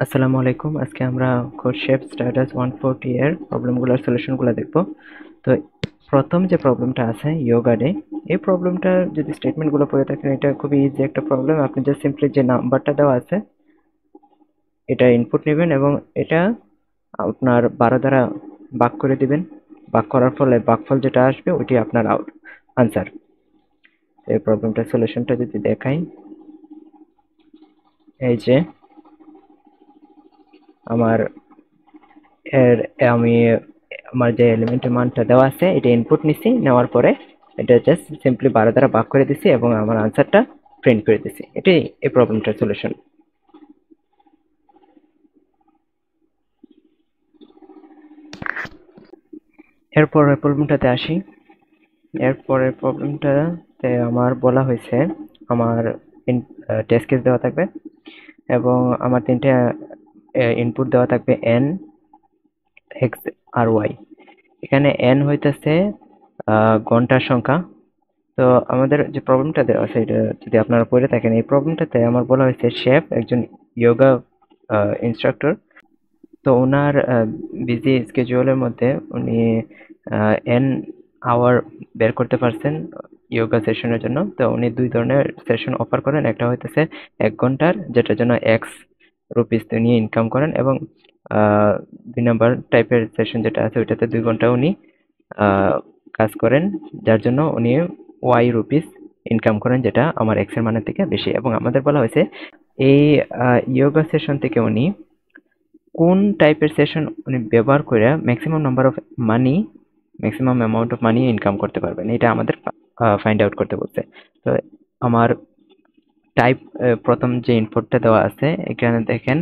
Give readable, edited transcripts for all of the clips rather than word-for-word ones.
আসসালামু আলাইকুম। আজকে আমরা কোড শেপ স্ট্যাটাস 140 এর প্রবলেমগুলোর সলিউশনগুলো দেখব। তো প্রথম যে প্রবলেমটা আছে ইয়োগা ডে, এই প্রবলেমটা যদি স্টেটমেন্টগুলো পড়ে থাকেন, এটা খুবই ইজি একটা প্রবলেম। আপনি জাস্ট সিম্পলি যে নাম্বারটা দেওয়া আছে এটা ইনপুট নেবেন এবং এটা আপনার 12 দ্বারা ভাগ করে দিবেন। ভাগ করার ফলে ভাগফল যেটা আসবে ওইটি আপনার আনসার। এই প্রবলেমটার সলিউশনটা যদি দেখাই, এই যে আমার এর আমি আমার যে এলিমেন্টের মানটা দেওয়া আছে এটা ইনপুট নিছি, নেওয়ার পরে এটা জাস্ট সিম্পলি 12 দ্বারা ভাগ করে দিছি এবং আমার আনসারটা প্রিন্ট করে দিছি। এটাই এই প্রবলেমটার সলিউশন। এরপরের প্রবলেমটাতে আসি। এরপরের প্রবলেমটাতে আমার বলা হয়েছে আমার টেস্ট কেস দেওয়া থাকবে এবং আমার তিনটে ইনপুট দেওয়া থাকবে এন, এক্স আর ওয়াই। এখানে এন হইতেছে ঘন্টার সংখ্যা। তো আমাদের যে প্রবলেমটা দেওয়া আছে এটা যদি আপনারা পড়ে থাকেন, এই প্রবলেমটাতে আমার বলা হয়েছে শেফ একজন যোগা ইনস্ট্রাক্টর। তো ওনার বিজি স্কেজুয়ালের মধ্যে উনি এন আওয়ার বের করতে পারছেন যোগা সেশনের জন্য। তো উনি দুই ধরনের সেশন অফার করেন, একটা হইতেছে 1 ঘন্টার, যেটার জন্য এক্স রুপিস নিয়ে ইনকাম করেন, এবং 2 নম্বর টাইপের সেশন যেটা আছে ওইটাতে 2 ঘন্টা উনি কাজ করেন, যার জন্য উনি ওয়াই রুপিস ইনকাম করেন, যেটা আমার এক্স এর মানের থেকে বেশি। এবং আমাদের বলা হয়েছে এই ইয়োগা সেশন থেকে উনি কোন টাইপের সেশন উনি ব্যবহার করে maximum number of money, maximum amount of money income করতে পারবেন, এটা আমাদের ফাইন্ড আউট করতে বলছে। তো আমার টাইপ প্রথম যে ইনপুটটা দেওয়া আছে এখানে দেখেন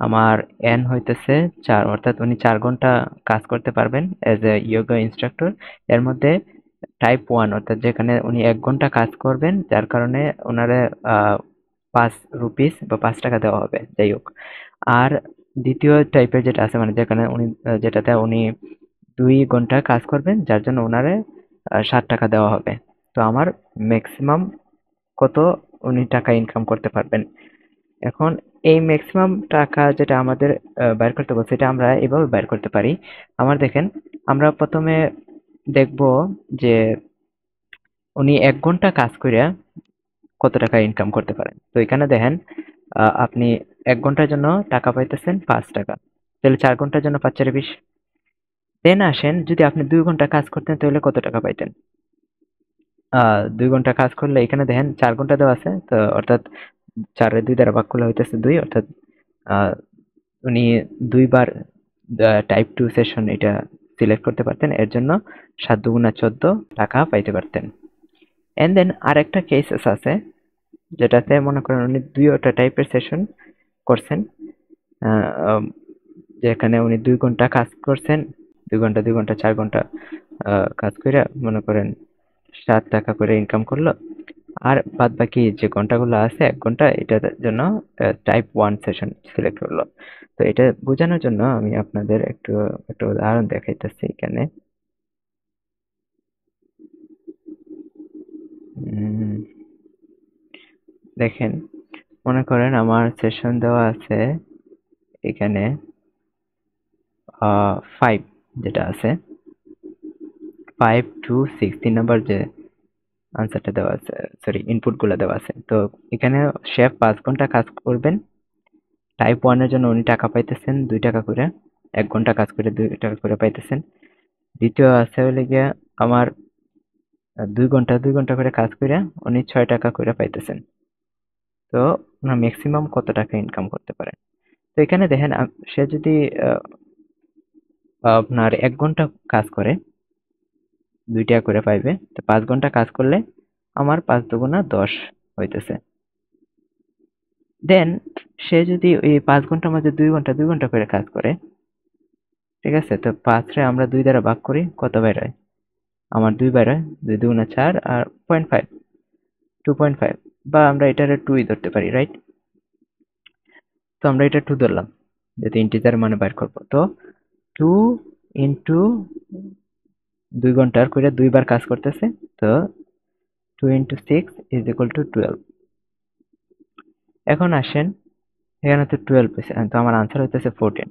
আমার এন হইতেছে 4, অর্থাৎ উনি 4 ঘন্টা কাজ করতে পারবেন এজ এ ইয়োগা ইনস্ট্রাক্টর। এর মধ্যে টাইপ 1 অর্থাৎ যেখানে উনি 1 ঘন্টা কাজ করবেন, যার কারণে ওনারে 5 রুপিস বা 5 টাকা দেওয়া হবে, যাই হোক। আর দ্বিতীয় টাইপের যেটা আছে, মানে যেখানে উনি যেটাতে উনি 2 ঘন্টা কাজ করবেন, যার জন্য ওনারে 7 টাকা দেওয়া হবে। তো আমার ম্যাক্সিমাম কত উনি টাকা ইনকাম করতে পারবেন। এখন এই ম্যাক্সিমাম টাকা যেটা আমাদের বের করতে বলছে, এটা আমরা এভাবে বের করতে পারি। আমার দেখেন, আমরা প্রথমে দেখব যে উনি 1 ঘন্টা কাজ করে কত টাকা ইনকাম করতে পারেন। তো এখানে দেখেন আপনি 1 ঘন্টার জন্য টাকা পাইতেছেন 5 টাকা, তাহলে 4 ঘন্টার জন্য 5 4 20। দেন আসেন, যদি আপনি 2 ঘন্টা কাজ করতেন তাহলে কত টাকা পাইতেন। 2 ঘন্টা কাজ করলে এখানে দেখেন 4 ঘন্টা দেওয়া আছে, তো অর্থাৎ 4 এর 2 দ্বারা ভাগ করলে হইতেছে 2, অর্থাৎ আহ, উনি 2 বার টাইপ 2 সেশন এটা সিলেক্ট করতে পারতেন, এর জন্য 7 2 গুণা 14 টাকা পাইতে পারতেন। এন্ড দেন আরেকটা কেসেস আছে যেটাতে মনে করেন উনি 2টা টাইপের সেশন করছেন, আহ, আম, যেখানে উনি 2 ঘন্টা কাজ করছেন, 2 ঘন্টা 2 ঘন্টা 4 ঘন্টা কাজ করে মনে করেন 7 টাকা করে ইনকাম করলো। আর বাদ বাকি যে ঘন্টাগুলো আছে 1 ঘন্টা, এটার জন্য টাইপ 1 সেশন সিলেক্ট করলো। তো এটা বোঝানোর জন্য আমি আপনাদের একটু একটা উদাহরণ দেখাইতেছি এখানে। উম, দেখেন, মনে করেন আমার সেশন দেওয়া আছে এখানে 5, যেটা আছে 5 to 6, 3 নম্বর যে আনসারটা দেওয়া আছে, সরি ইনপুট গুলা দেওয়া আছে। তো এখানে শেফ 5 ঘন্টা কাজ করবেন। টাইপ 1 এর জন্য উনি টাকা পাইতেছেন 2 টাকা করে, 1 ঘন্টা কাজ করে 2 টাকা করে পাইতেছেন। দ্বিতীয় আছে হলে গিয়া আমার 2 ঘন্টা 2 ঘন্টা করে কাজ করে উনি 6 টাকা করে পাইতেছেন। তো ওনার ম্যাক্সিমাম কত টাকা ইনকাম করতে পারেন। তো এখানে দেখেন সে যদি আহ, আপনার 1 ঘন্টা কাজ করে 2 টাকা করে পাইবে, তো 5 ঘন্টা কাজ করলে আমার 5 2 গুণা 10 হইতেছে। দেন সে যদি ওই 5 ঘন্টার মাঝে 2 ঘন্টা 2 ঘন্টা করে কাজ করে, ঠিক আছে, তো 5 রে আমরা 2 দ্বারা ভাগ করি, কত বের হয়? আমার 2 বের হয়, 2 2 গুণা 4 আর 0.5, 2.5, বা আমরা এটারে 2 ধরতে পারি, রাইট? তো আমরা এটা 2 ধরলাম, যেহেতু ইন্টিজার মানে বের করবো। তো 2 ইন্টু 2 ঘন্টার করে 2 বার কাজ করতেছে, তো 2 into 6 is equal to 12। এখন আসেন, এখানে তো 12 পেয়েছে, তো আমার আনসার হইতেছে 14।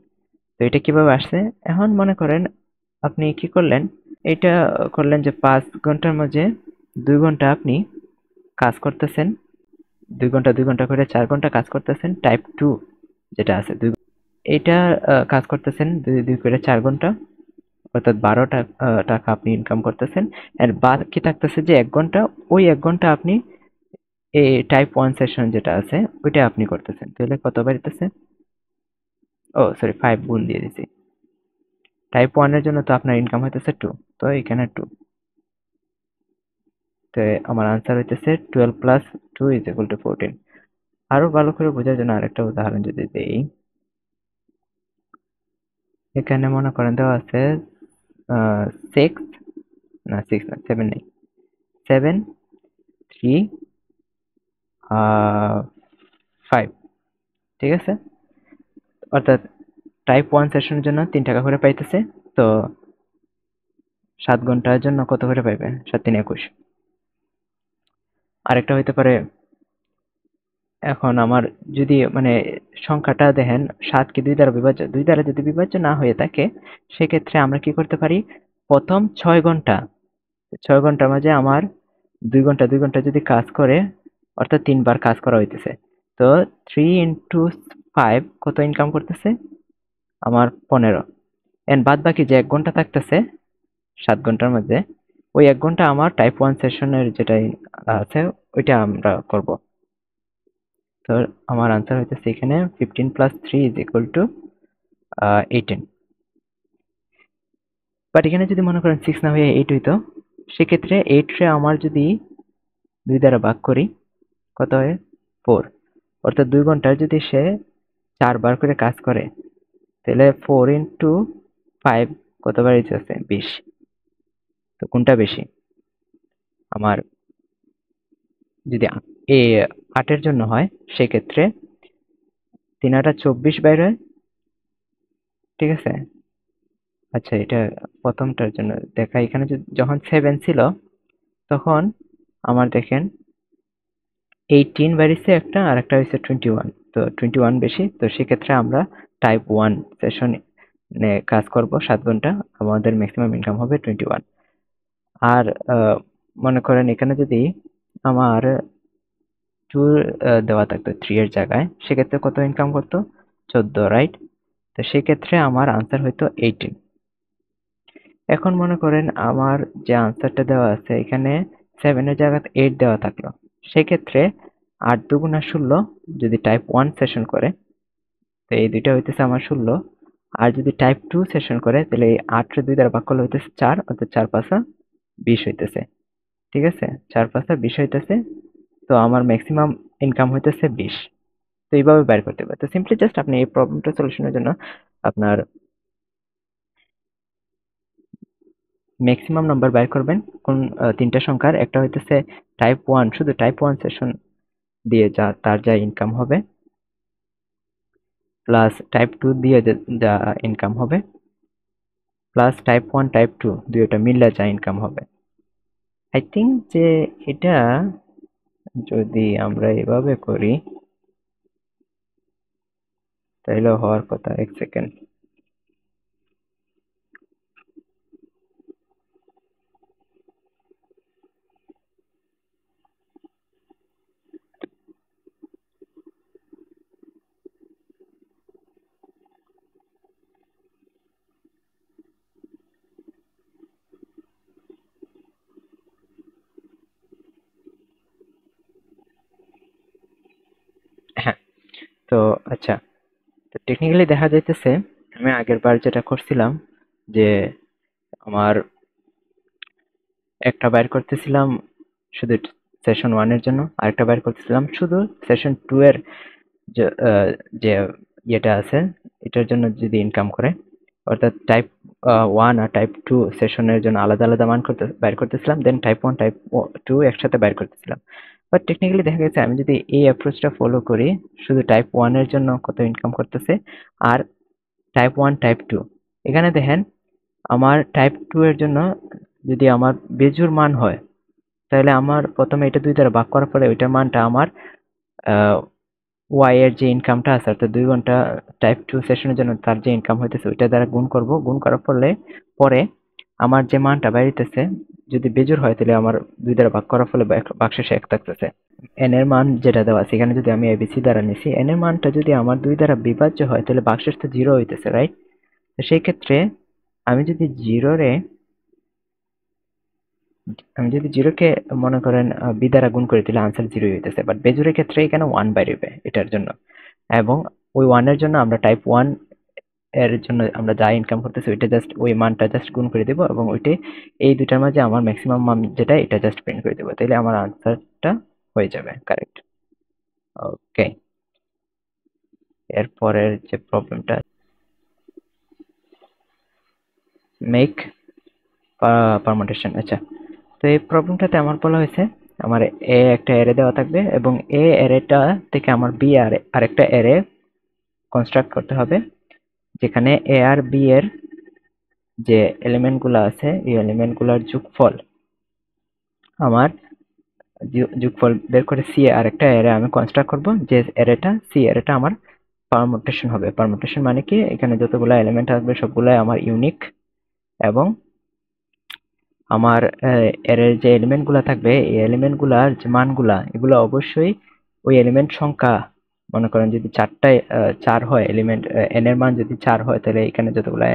তো এটা কিভাবে আসছে? এখন মনে করেন আপনি কি করলেন, এটা করলেন যে 5 ঘন্টার মাঝে 2 ঘন্টা আপনি কাজ করতেছেন, 2 ঘন্টা 2 ঘন্টা করে 4 ঘন্টা কাজ করতেছেন। টাইপ 2 যেটা আছে এটা কাজ করতেছেন 2 2 করে 4 ঘন্টা, অর্থাৎ 12 টাকা আপনি ইনকাম করতেছেন। আর বাকি থাকতেছে যে 1 ঘন্টা, ওই 1 ঘন্টা আপনি এই টাইপ 1 সেশন যেটা আছে ওইটা আপনি করতেছেন। তাহলে কত বাড়িতেছে? ও সরি, 5 গুণ দিয়ে দিছি। টাইপ 1 এর জন্য তো আপনার ইনকাম হইতেছে 2, তো এখানে 2। তো আমার আনসার হইতেছে 12 প্লাস 2 ইজ ইকুয়াল টু 14। আরো ভালো করে বোঝার জন্য আরেকটা উদাহরণ যদি দেই, এখানে মনে করেন দেওয়া আছে 6, না 6 না, 7 নেই, 7 3 5, ঠিক আছে? অর্থাৎ টাইপ 1 সেশনের জন্য 3 টাকা করে পাইতেছে। তো 7 ঘন্টার জন্য কত করে পাইবে? 7 3 21। আরেকটা হইতে পারে, এখন আমার যদি মানে সংখ্যাটা দেখেন 7 কি 2 দ্বারা বিভাজ্য, 2 দ্বারা যদি বিভাজ্য না হয়ে থাকে সেক্ষেত্রে আমরা কি করতে পারি, প্রথম 6 ঘন্টা, 6 ঘন্টার মাঝে আমার 2 ঘন্টা 2 ঘন্টা যদি কাজ করে, অর্থাৎ 3 বার কাজ করা হইতেছে, তো 3 ইন্টু 5 কত ইনকাম করতেছে আমার? 15। এন্ড বাদ বাকি যে 1 ঘন্টা থাকতেছে 7 ঘন্টার মধ্যে, ওই 1 ঘন্টা আমার টাইপ 1 সেশনের যেটা আছে ওইটা আমরা করব। তো আমার আনসার হইতেছে এখানে 15 plus 3 is equal to 18। But এখানে যদি মনে করেন 6 না হয়ে 8 হইতো, সেক্ষেত্রে 8 রে আমার যদি 2 দ্বারা ভাগ করি কত হয়? 4। অর্থাৎ 2 ঘন্টায় যদি সে 4 বার করে কাজ করে, তাহলে 4 ইন্টু 5 কতবার হইতেছে? 20। তো কোনটা বেশি? আমার যদি এ 8 এর জন্য হয় সেক্ষেত্রে 3 8 24 বাইর হয়, ঠিক আছে? আচ্ছা, এটা প্রথমটার জন্য দেখা, এখানে যখন 7 ছিল তখন আমার দেখেন 18 বেরিয়েছে একটা, আর একটা হয়েছে 21। তো 21 বেশি, তো সেক্ষেত্রে আমরা টাইপ 1 সেশন কাজ করব 7 ঘন্টা, আমাদের ম্যাক্সিমাম ইনকাম হবে 21। আর মনে করেন এখানে যদি আমার 2 দেওয়া থাকতো 3 এর জায়গায়, সেক্ষেত্রে কত ইনকাম করতো? 14, রাইট? তো সেক্ষেত্রে আমার আনসার হইতো 18। এখন মনে করেন আমার যে আনসারটা দেওয়া আছে এখানে 7 এর জায়গায় 8 দেওয়া থাকলো, সেক্ষেত্রে 8 দুগুণা 16 যদি টাইপ 1 সেশন করে, তো এই দুইটা হইতেছে আমার 16। আর যদি টাইপ 2 সেশন করে তাহলে এই 8 রে 2 দ্বারা ভাগ করলে হইতেছে 4, অর্থাৎ 4 5 20 হইতেছে, ঠিক আছে? 4 5 20 হইতেছে। তো আমার ম্যাক্সিমাম ইনকাম হইতেছে 20। তো এইভাবে বের করতে পারে। তো সিম্পলি জাস্ট আপনি এই প্রবলেমটা সলিউশনের জন্য আপনার ম্যাক্সিমাম নাম্বার বের করবেন কোন 3টা সংখ্যার, একটা হইতেছে টাইপ 1, শুধু টাইপ 1 সেশন দিয়ে তার যা ইনকাম হবে, প্লাস টাইপ 2 দিয়ে যা ইনকাম হবে, প্লাস টাইপ 1 টাইপ 2 দুইটা মিললে যা ইনকাম হবে। আই থিঙ্ক যে এটা যদি আমরা এভাবে করি তাহলে হওয়ার কথা। 1 সেকেন্ড। হ্যাঁ, তো আচ্ছা, তো টেকনিক্যালি দেখা যাইতেছে আমি আগের বার যেটা করছিলাম যে আমার একটা বাইর করতেছিলাম শুধু সেশন 1 এর জন্য, আরেকটা বাইর করতেছিলাম শুধু সেশন 2 এর যে যে ইয়েটা আছে এটার জন্য যদি ইনকাম করে, অর্থাৎ টাইপ 1 আর টাইপ 2 সেশনের জন্য আলাদা আলাদা মান বাইর করতেছিলাম, দেন টাইপ 1 টাইপ 2 একসাথে বাইর করতেছিলাম। বাট টেকনিক্যালি দেখা গেছে আমি যদি এই অ্যাপ্রোচটা ফলো করি, শুধু টাইপ 1 এর জন্য কত ইনকাম করতেছে আর টাইপ 1 টাইপ 2, এখানে দেখেন আমার টাইপ 2 এর জন্য যদি আমার বেজোড় মান হয় তাহলে আমার প্রথমে এটা 2 দ্বারা ভাগ করার পরে ওইটার মানটা আমার ওয়াই এর যে ইনকামটা আছে অর্থাৎ 2 ঘন্টা টাইপ 2 সেশনের জন্য তার যে ইনকাম হইতেছে ওইটা দ্বারা গুণ করব, গুণ করার ফলে পরে আমার যে মানটা বাইরিতেছে যদি বেজোড় হয় তাহলে আমার 2 দ্বারা ভাগ করার ফলে ভাগশেষে 1 থাকতেছে। n এর মান যেটা দেওয়া আছে এখানে যদি আমি এবিসি দ্বারা নিছি, n এর মানটা যদি আমার 2 দ্বারা বিভাজ্য হয় তাহলে ভাগশেষ তো 0 হইতেছে, রাইট? তো সেই ক্ষেত্রে আমি যদি 0 রে আমি যদি 0 কে মনে করেন বি দ্বারা গুণ করি তাহলে আনসার 0 হইতেছে, বাট বেজোড়ের ক্ষেত্রে এখানে 1 বাইরে এটার জন্য। এবং ওই 1 এর জন্য আমরা টাইপ 1 এর জন্য আমরা যা ইনকাম করতেছি ওইটা জাস্ট ওই মানটা জাস্ট গুণ করে দেব এবং ওইটাই এই দুটার মাঝে আমার ম্যাক্সিমাম মান যেটা এটা জাস্ট প্রিন্ট করে দেব, তাহলে আমার আনসারটা হয়ে যাবে কারেক্ট। ওকে, এরপরের যে প্রবলেমটা মেক পারমুটেশন। আচ্ছা, তো এই প্রবলেমটাতে আমার বলা হয়েছে আমার এ একটা অ্যারে দেওয়া থাকবে এবং এ অ্যারেটা থেকে আমার বি আরেকটা অ্যারে কনস্ট্রাক্ট করতে হবে, যেখানে এ আর বি এর যে এলিমেন্টগুলো আছে এই এলিমেন্টগুলোর যোগফল আমার যোগফল বের করে সি আরেকটা অ্যারে আমি কনস্ট্রাক্ট করব, যে অ্যারেটা সি অ্যারেটা আমার পারমুটেশন হবে। পারমুটেশন মানে কি, এখানে যতগুলো এলিমেন্ট আসবে সবগুলাই আমার ইউনিক এবং আমার অ্যারের যে এলিমেন্ট গুলা থাকবে এই এলিমেন্ট গুলার যে মানগুলা এগুলো অবশ্যই ওই এলিমেন্ট সংখ্যা, মনে করেন যদি 4 হয় এলিমেন্ট, এন এর মান যদি 4 হয় তাহলে এখানে যতগুলা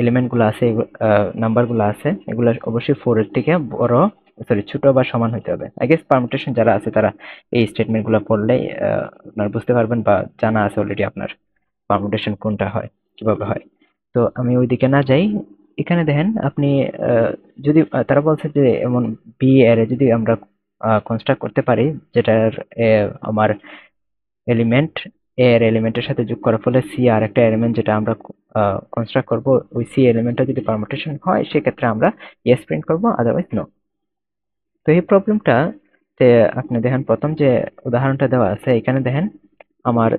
এলিমেন্ট গুলো আছে নাম্বার গুলো আছে এগুলো অবশ্যই 4 এর থেকে বড়, সরি ছোট বা সমান হইতে হবে। আই গেস পারমুটেশন যারা আছে তারা এই স্টেটমেন্ট গুলো পড়লে আপনারা বুঝতে পারবেন বা জানা আছে অলরেডি আপনার পারমুটেশন কোনটা হয় কিভাবে হয়। তো আমি ওইদিকে না যাই, এখানে দেখেন আপনি যদি তারা বলছে যে এমন বি অ্যারে যদি আমরা কনস্ট্রাক্ট করতে পারি যেটার আমার এলিমেন্ট এর এলিমেন্টের সাথে যোগ করার ফলে সি আর একটা এলিমেন্ট যেটা আমরা কনস্ট্রাক্ট করব ওই সি এলিমেন্টটা যদি পারমুটেশন হয় সেক্ষেত্রে আমরা ইয়েস প্রিন্ট করব, আদারওয়াইজ নো। তো এই প্রবলেমটা তে আপনি দেখেন প্রথম যে উদাহরণটা দেওয়া আছে এখানে দেখেন আমার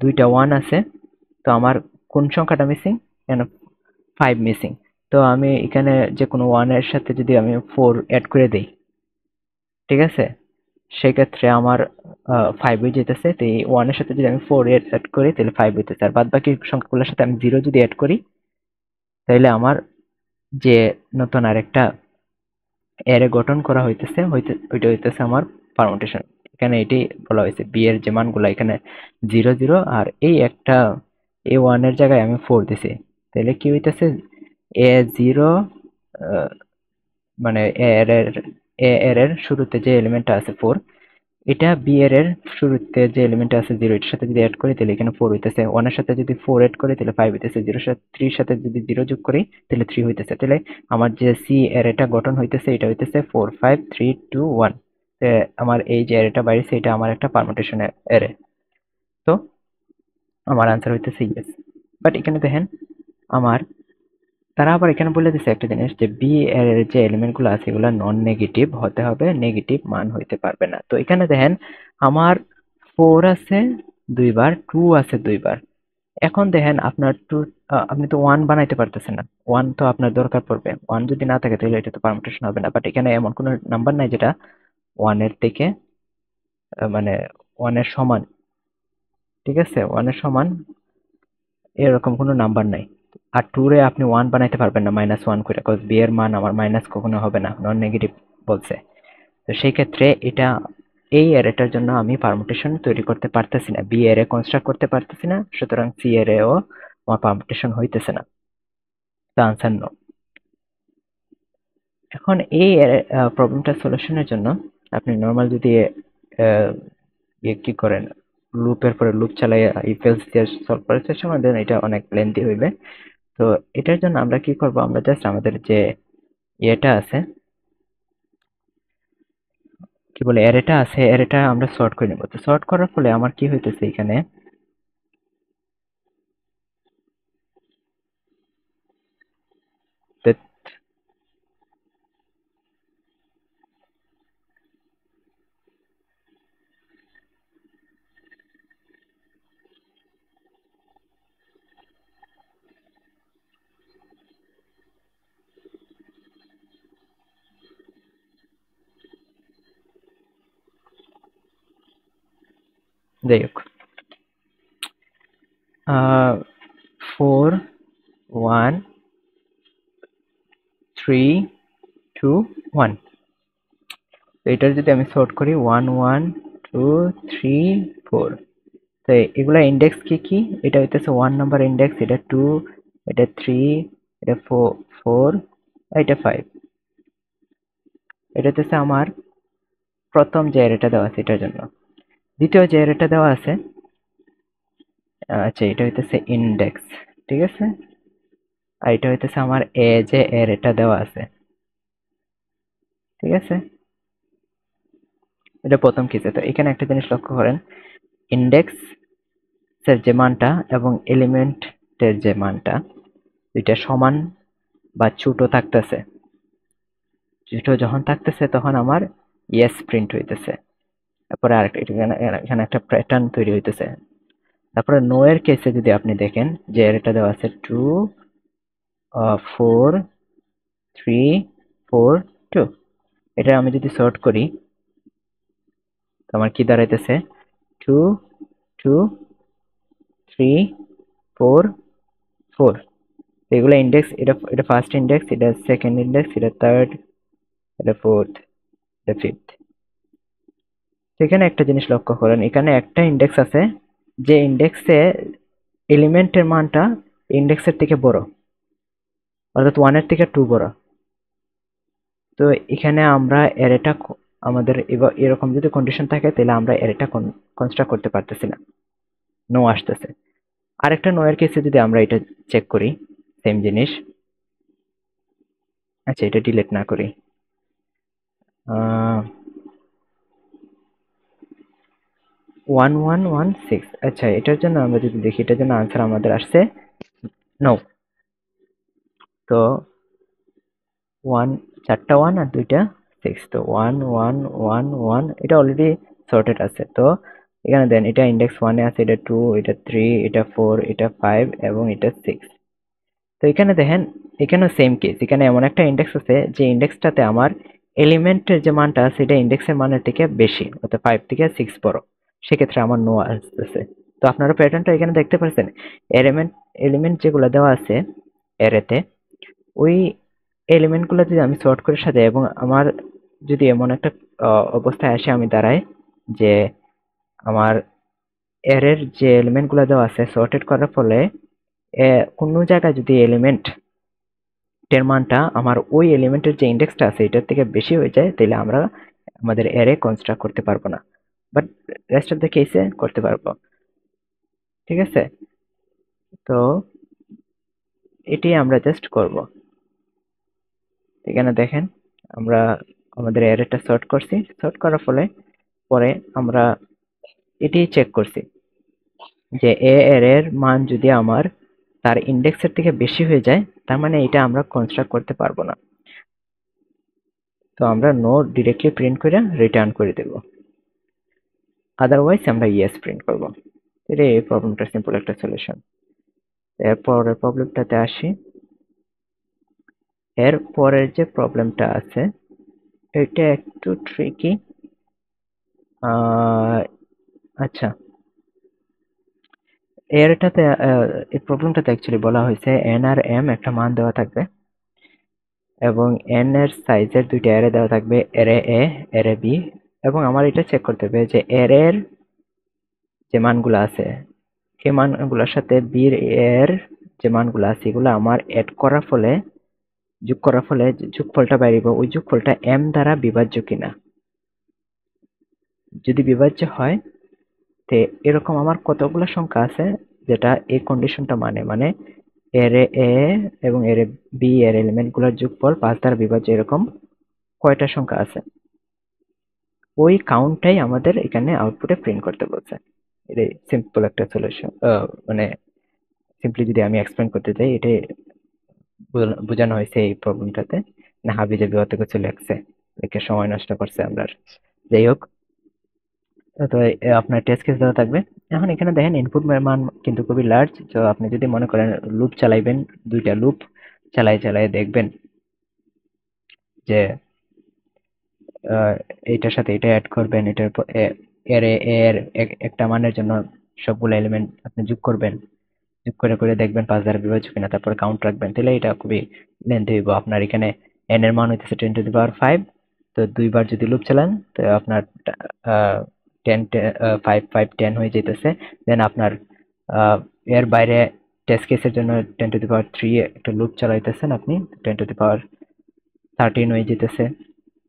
দুইটা ওয়ান আছে, তো আমার কোন সংখ্যাটা মিসিং? এখানে 5 মিসিং। তো আমি এখানে যে কোনো ওয়ান এর সাথে যদি আমি 4 অ্যাড করে দেই, ঠিক আছে, সেক্ষেত্রে আমার 5 হয়ে যেতেছে। তো এই ওয়ান এর সাথে যদি আমি 4 অ্যাড করি তাহলে 5 হইতেছে, আর বাদ বাকি সংখ্যাগুলোর সাথে আমি 0 যদি অ্যাড করি তাহলে আমার যে নতুন আরেকটা অ্যারে গঠন করা হইতেছে ওইটা হইতেছে আমার পারমুটেশন। এখানে এটি বলা হয়েছে বি এর যে মানগুলো এখানে 0 0 আর এই একটা এ ওয়ান এর জায়গায় আমি 4 দিছি, তাহলে কি হইতেছে এ 0 মানে এর শুরুতে যে এলিমেন্টটা আছে 4, এটা বি এর শুরুতে যে এলিমেন্টটা আছে 0 এটার সাথে যদি অ্যাড করি তাহলে এখানে 4 হইতেছে, 1 এর সাথে যদি 4 অ্যাড করি তাহলে 5 হইতেছে, 0 এর সাথে 3 এর সাথে যদি 0 যোগ করি তাহলে 3 হইতেছে। তাহলে আমার যে সি অ্যারেটা গঠন হইতেছে এটা হইতেছে 4 5 3 2 1। আমার এই যে অ্যারেটা বাইরেছে এটা আমার একটা পারমুটেশন অ্যারে। তো আমার আনসার হইতেছে ইয়েস। বাট এখানে দেখেন আমার তারা আবার এখানে বলে দিছে একটা জিনিস যে বি এর যে এলিমেন্ট গুলো আছে এগুলো নন নেগেটিভ হতে হবে, নেগেটিভ মান হইতে পারবে না। তো এখানে দেখেন আমার 4 আছে 2 বার, 2 আছে 2 বার। এখন দেখেন আপনার টু আপনি তো 1 বানাইতে পারতেছেন না, 1 তো আপনার দরকার পড়বে, 1 যদি না থাকে তাহলে এটা তো পারমুটেশন হবে না। বাট এখানে এমন কোনো নাম্বার নাই যেটা 1 এর থেকে মানে 1 এর সমান, ঠিক আছে, 1 এর সমান এরকম কোনো নাম্বার নাই। আর 2 রে আপনি 1 বানাইতে পারবেন না -1 করে, কজ বি এর মান আমার মাইনাস কখনো হবে না, নন নেগেটিভ বলছে। তো সেই ক্ষেত্রে এটা এই অ্যারেটার জন্য আমি পারমুটেশন তৈরি করতে পারতেছি না, বি অ্যারে কনস্ট্রাক্ট করতে পারতেছি না, সুতরাং সি অ্যারেও আমার পারমুটেশন হইতেছে না। তো আনসার নো। এখন এই প্রবলেমটা সলিউশনের জন্য আপনি নর্মাল যদি কি করেন লুপের পরে লুপ চালাইয়া ইফ এলস দিয়ে সলভ করার চেষ্টা করেন দেন এটা অনেক লেন্থি হইবে। তো এটার জন্য আমরা কি করব, আমরা জাস্ট আমাদের যে এটা আছে কি বলে অ্যারেটা আছে অ্যারেটা আমরা সর্ট করে নেব। তো সর্ট করার ফলে আমার কি হইতেছে এখানে যাই হোক, 4 1 3 2 1। তো এটার যদি আমি সর্ট করি 1 1 2 3 4, তো এগুলা ইন্ডেক্স কি কি? এটা হইতেছে 1 নাম্বার ইন্ডেক্স, এটা 2, এটা 3, এটা 4, এটা 5। এটা হচ্ছে আমার প্রথম যে অ্যারেটা দেওয়া আছে এটার জন্য। দ্বিতীয় যে অ্যারেটা দেওয়া আছে, আচ্ছা, এটা হইতেছে ইন্ডেক্স, ঠিক আছে। আর এটা হইতেছে আমার যে অ্যারেটা দেওয়া আছে, ঠিক আছে। এটা প্রথম কেসে। তো এখানে একটা জিনিস লক্ষ্য করেন, ইন্ডেক্স এর যে মানটা এবং এলিমেন্টের যে মানটা, দুইটা সমান বা ছোট থাকতেছে। ছোট যখন থাকতেছে তখন আমার ইয়েস প্রিন্ট হইতেছে। তারপরে আরেকটা এখানে একটা প্যাটার্ন তৈরি হইতেছে। তারপরে নো এর কেসে যদি আপনি দেখেন যে এটা দেওয়া আছে 2 4 3 4 2, এটা আমি যদি সর্ট করি তো আমার কি দাঁড়াইতেছে 2 2 3 4 4। এগুলো ইন্ডেক্স, এটা ফার্স্ট ইন্ডেক্স, এটা সেকেন্ড ইন্ডেক্স, এটা থার্ড, এটা ফোর্থ, এটা ফিফথ। এখানে একটা জিনিস লক্ষ্য করেন, এখানে একটা ইন্ডেক্স আছে যে ইন্ডেক্সে এলিমেন্টের মানটা ইন্ডেক্সের থেকে বড়, অর্থাৎ 1 এর থেকে 2 বড়। তো এখানে আমরা অ্যারেটা আমাদের এরকম যদি কন্ডিশন থাকে তাহলে আমরা অ্যারেটা কনস্ট্রাক্ট করতে পারতেছি না, নো আসতেছে। আরেকটা নো এর কেসে যদি আমরা এটা চেক করি, সেম জিনিস। আচ্ছা, এটা ডিলিট না করি, 1116। আচ্ছা, এটার জন্য আমরা যদি দেখি, এটার জন্য আনসার আমাদের আসছে নো। তো চারটা 1 আর দুইটা 6, তো 1 1 1 1, এটা অলরেডি সর্টেড আছে। তো এখানে দেন এটা ইন্ডেক্স 1 এ আছে, এটা 2, এটা 3, এটা 4, এটা 5 এবং এটা 6। তো এখানে দেখেন, এখানেও সেম কেস। এখানে এমন একটা ইন্ডেক্স আছে যে ইন্ডেক্সটাতে আমার এলিমেন্টের যে মানটা আছে এটা ইন্ডেক্সের মানের থেকে বেশি, অর্থাৎ 5 থেকে 6 বড়। সেক্ষেত্রে আমার নো আসতেছে। তো আপনারা প্যাটার্নটা এখানে দেখতে পাচ্ছেন, এলিমেন্ট এলিমেন্ট যেগুলো দেওয়া আছে অ্যারেতে, ওই এলিমেন্ট গুলো যদি আমি সর্ট করে সাজাই এবং আমার যদি এমন একটা অবস্থায় আসে আমি দাঁড়াই যে আমার অ্যারের যে এলিমেন্ট গুলো দেওয়া আছে সর্টেড করার ফলে কোনো জায়গায় যদি এলিমেন্ট এর মানটা আমার ওই এলিমেন্টের যে ইন্ডেক্সটা আছে এটার থেকে বেশি হয়ে যায়, তাহলে আমরা আমাদের অ্যারে কনস্ট্রাক্ট করতে পারবো না, বাট রেস্ট অফ দ্য কেসে করতে পারবো, ঠিক আছে। তো এটি আমরা জাস্ট করব। এখানে দেখেন, আমরা আমাদের অ্যারেটা সর্ট করছি, সর্ট করার ফলে পরে আমরা এটি চেক করছি যে এর মান যদি আমার তার ইন্ডেক্সের থেকে বেশি হয়ে যায়, তার মানে এটা আমরা কনস্ট্রাক্ট করতে পারবো না। তো আমরা নো ডিরেক্টলি প্রিন্ট করে রিটার্ন করে দেব, আদারওয়াইজ আমরা ইয়েস প্রিন্ট করব। এটা এই প্রবলেমটা সিম্পল একটা সলিউশন। এরপরের প্রবলেমটাতে আসি। এর পরের যে প্রবলেমটা আছে এটা একটু ট্রিকি। আচ্ছা, এরটাতে এই প্রবলেমটাতে অ্যাকচুয়ালি বলা হয়েছে এন আর এম একটা মান দেওয়া থাকবে এবং এন এর সাইজের দুইটা অ্যারে দেওয়া থাকবে, অ্যারে এ, অ্যারে বি। এবং আমার এটা চেক করতে হবে যে অ্যারের যে মানগুলো আছে এই মানগুলোর সাথে বির এর যে মানগুলো আছে এগুলো আমার অ্যাড করার ফলে, যোগ করার ফলে যে যোগফলটা বাইরে ওই যোগফলটা এম দ্বারা বিভাজ্য কিনা। যদি বিভাজ্য হয় তে এরকম আমার কতগুলো সংখ্যা আছে যেটা এই কন্ডিশনটা মানে এরে এ এবং এরে বি এর এলিমেন্ট গুলোর যোগফল 5 দ্বারা বিভাজ্য, এরকম কয়টা সংখ্যা আছে ওই কাউন্টটাই আমাদের এখানে আউটপুটে প্রিন্ট করতে বলছে। এটাই সিম্পল একটা সলিউশন। মানে সিম্পলি যদি আমি এক্সপ্লেন করতে চাই, এটাই বোঝানো হয়েছে এই প্রবলেমটাতে। না হাবি জাবি অত কিছু লেখছে, লিখে সময় নষ্ট করছে আমরা। যাই হোক, তো আপনার টেস্ট কেস দেওয়া থাকবে। এখন এখানে দেখেন ইনপুট মান কিন্তু খুবই লার্জ। তো আপনি যদি মনে করেন লুপ চালাইবেন, দুইটা লুপ চালাই চালাই দেখবেন যে এইটার সাথে এটা অ্যাড করবেন, এটার এর একটা মানের জন্য সবগুলো এলিমেন্ট আপনি যোগ করবেন, যোগ করে করে দেখবেন 5 দ্বারা বিভাজ্য কিনা, তারপরে কাউন্ট রাখবেন, তাহলে এটা খুবই লেন্থি হইব। আপনার এখানে n এর মান হইতেছে 10⁵, তো দুইবার যদি লুপ চালান তো আপনার 10 5 5 10 হয়ে যেতেছে। দেন আপনার এর বাইরে টেস্ট কেসের জন্য 10⁻³ একটা লুপ চালাইতেছেন আপনি, 10⁻13 হয়ে যেতেছে।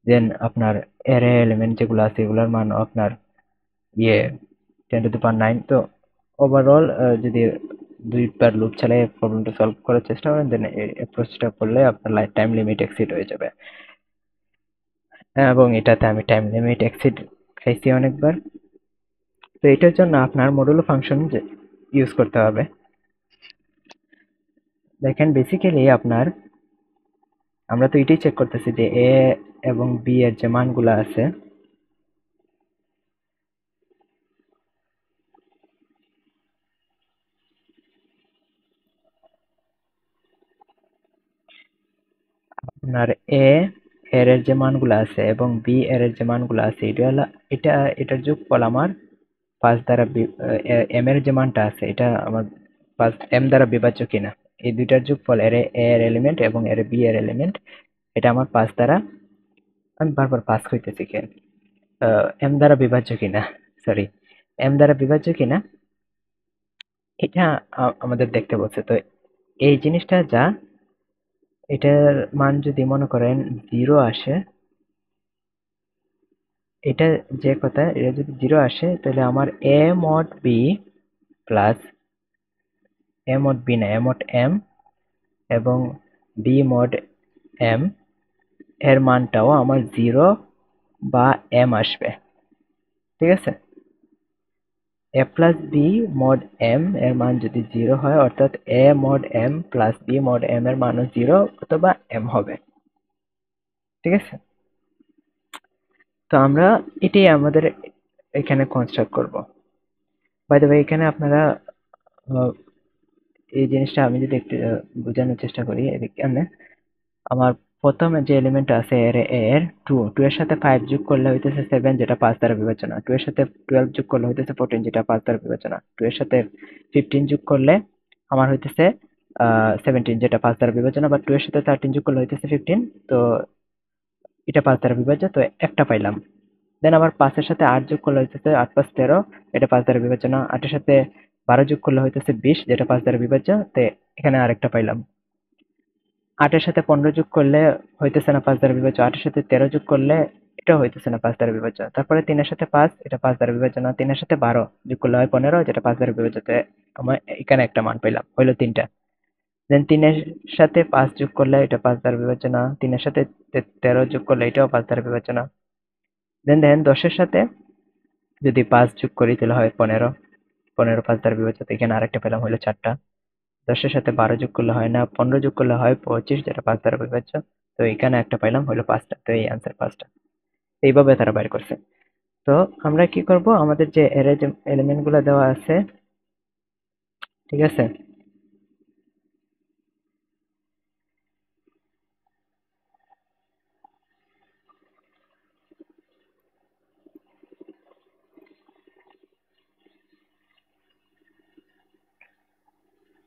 দেন আপনার এরে এলিমেন্ট যেগুলো আছে এগুলোর মান আপনার 10⁹। তো ওভারঅল যদি দুইবার লুপ চালিয়ে প্রবলেমটা সলভ করার চেষ্টা করেন, দেন এই অ্যাপ্রোচটা করলে আপনার লাইফ টাইম লিমিট এক্সিড হয়ে যাবে। এবং এটাতে আমি টাইম লিমিট এক্সিড খাইছি অনেকবার। তো এটার জন্য আপনার মডুলো ফাংশন ইউজ করতে হবে। দেখেন বেসিক্যালি আপনার, আমরা তো এটাই চেক করতেছি যে এ এবং বি এর যে মানগুলো আছে, আপনার এ এর যে মানগুলো আছে এবং বি এর যে মানগুলো আছে, এটার যোগফল আমার 5 দ্বারা এম এর যে মানটা আছে এটা আমার 5 এম দ্বারা বিভাজ্য কিনা, এই দুইটার যোগফল এর এ এর এলিমেন্ট এবং এর বি এর এলিমেন্ট, এটা আমার 5 দ্বারা, আমি বারবার পাস হইতেছি কেন, এম দ্বারা বিভাজ্য কিনা, সরি, এম দ্বারা বিভাজ্য কিনা, এটা আমাদের দেখতে বলছে। তো এই জিনিসটা যা, এটার মান যদি মনে করেন 0 আসে, এটা যে কথা, এটা যদি 0 আসে তাহলে আমার A mod B plus A mod B না এ মড এম এবং বি মড এম এর মানটাও আমার 0 বা এম আসবে। ঠিক আছে, A plus B mod M এর মান যদি 0 হয়, অর্থাৎ A mod M plus B mod M এর মানও 0 অথবা এম হবে। ঠিক আছে, তো আমরা এটাই আমাদের এখানে কনস্ট্রাক্ট করব। বাই দ্য ওয়ে, এখানে আপনারা আহ, এই জিনিসটা আমি যদি একটু বোঝানোর চেষ্টা করি, এখানে আমার প্রথমে যে এলিমেন্ট আছে এর এর 2 এর সাথে 5 যোগ করলে হইতেছে 7, যেটা 5 দ্বারা বিবেচনা। 2 এর সাথে 12 যোগ করলে হইতেছে 14, যেটা 5 দ্বারা বিবেচনা। 2 এর সাথে 15 যোগ করলে আমার হইতেছে 17, যেটা 5 দ্বারা বিবেচনা। বা 2 এর সাথে 13 যোগ করলে হইতেছে 15, তো এটা 5 দ্বারা বিভাজ্য, তো একটা পাইলাম। দেন আবার 5 এর সাথে 8 যোগ করলে হইতেছে 8 5 13, এটা 5 দ্বারা বিবেচনা। 8 এর সাথে 12 যোগ করলে হইতেছে 20, যেটা 5 দ্বারা বিভাজ্য, তো এখানে আরেকটা পাইলাম। 8 এর সাথে 15 যোগ করলে হইতেছে না 5 দ্বারা বিভাজ্য। 8 এর সাথে 13 যোগ করলে এটাও হইতেছে না 5 দ্বারা বিভাজ্য। তারপরে 3 এর সাথে 5, এটা 5 দ্বারা বিভাজ্য না। 3 এর সাথে 12 যোগ করলে হয় 15, যেটা 5 দ্বারা বিভাজ্য। তো আমার এখানে একটা মান পেলাম, হইলো 3টা। দেন 3 এর সাথে 5 যোগ করলে এটা 5 দ্বারা বিভাজ্য না। 3 এর সাথে 13 যোগ করলে এটাও 5 দ্বারা বিভাজ্য না। দেন দেখেন 10 এর সাথে যদি 5 যোগ করি তাহলে হয় 15, 15 5 দ্বারা বিভাজ্য। তো এখানে আরেকটা পেলাম, হইলো 4টা। 10 এর সাথে 12 যোগ করলে হয় না, 15 যোগ করলে হয় 25, যেটা 5 দ্বারা বিভাজ্য। তো এখানে একটা পাইলাম, হইলো 5টা। তো এই অ্যান্সার 5টা। এইভাবে তারা বের করছে। তো আমরা কি করব, আমাদের যে এর যে এলিমেন্ট গুলো দেওয়া আছে, ঠিক আছে,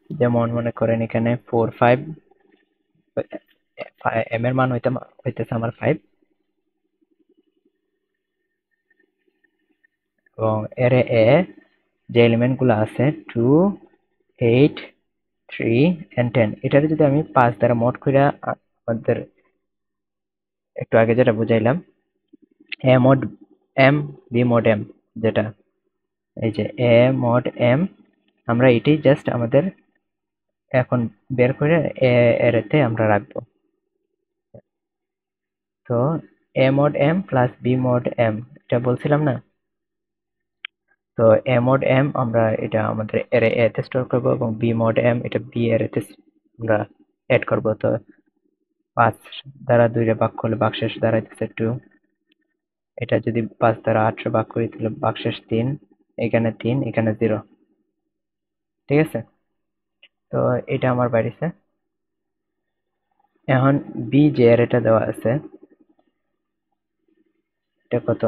যেমন মনে করেন এখানে 4 5, এম এর মান হইতেছে আমার 5, এবং এর এ যে এলিমেন্ট গুলো আছে 2 8 3 and 10, এটারে যদি আমি 5 দ্বারা মোড করে আমাদের একটু আগে যেটা বুঝাইলাম, A mod M B mod M, যেটা এই যে এ মড এম, আমরা এটাই জাস্ট আমাদের এখন বের করে এতে আমরা রাখবো। তো A mod M plus B mod M, এটা বলছিলাম না। তো এ মড এম আমরা এটা আমাদের এর এতে স্টোর করব, এবং বি মড এম এটা বি এর এতে আমরা এড করব। তো 5 দ্বারা 2 রে ভাগ করলে ভাগশেষ দাঁড়াইতেছে 2। এটা যদি 5 দ্বারা 8 রে ভাগ করি তাহলে ভাগশেষ 3, এখানে 3, এখানে 0। ঠিক আছে, তো এটা আমার বাইরেছে। এখন বি যে এর এটা দেওয়া আছে, এটা কত,